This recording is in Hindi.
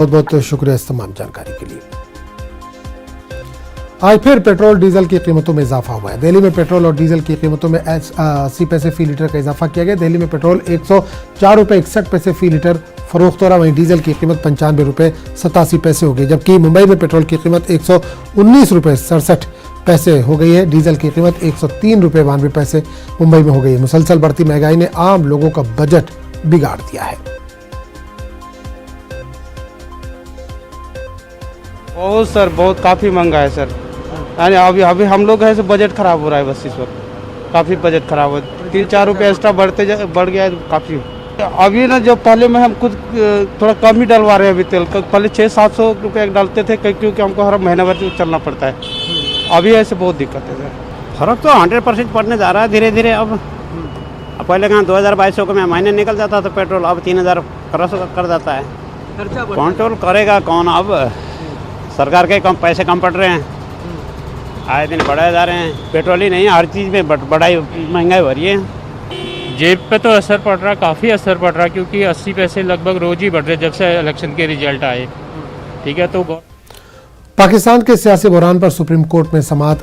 बहुत बहुत शुक्रिया इस तमाम जानकारी के लिए। आज फिर पेट्रोल डीजल की कीमतों में इजाफा हुआ है। दिल्ली में पेट्रोल और डीजल की कीमतों में 80 पैसे फी लीटर का इजाफा किया गया। दिल्ली में पेट्रोल 104 रुपये 61 पैसे फी लीटर फरोख्त हो रहा, वहीं डीजल की कीमत 95 रुपये 87 पैसे हो गई, जबकि मुंबई में पेट्रोल की कीमत 119 रुपये 67 पैसे हो गई है। डीजल की कीमत 103 रुपये 92 पैसे मुंबई में हो गई है। मुसलसल बढ़ती महंगाई ने आम लोगों का बजट बिगाड़ दिया है। बहुत सर, बहुत काफ़ी महंगा है सर। यानी अभी हम लोग है बजट खराब हो रहा है, बस इस वक्त काफ़ी बजट खराब हो, 3-4 रुपये एक्स्ट्रा बढ़ गया है काफ़ी। अभी ना जो पहले में हम खुद थोड़ा कम ही डलवा रहे हैं अभी तेल, पहले 600-700 रुपये डालते थे क्योंकि हमको हर महीने भर चलना पड़ता है। अभी ऐसे बहुत दिक्कत है सर। फर्क तो 100% पड़ने जा रहा है धीरे धीरे। अब पहले कहाँ 2000-2200 को मैं महीने निकल जाता था पेट्रोल, अब 3000 कर जाता है। कंट्रोल करेगा कौन? अब सरकार के कम पैसे कम पड़ रहे हैं, आए दिन बढ़ाए जा रहे हैं। पेट्रोल ही नहीं, हर चीज़ में बढ़ाई महंगाई हो रही है। जेब पे तो असर पड़ रहा, काफ़ी असर पड़ रहा, क्योंकि 80 पैसे लगभग रोज ही बढ़ रहे जब से इलेक्शन के रिजल्ट आए। ठीक है, तो पाकिस्तान के सियासी बहरान पर सुप्रीम कोर्ट में समाअत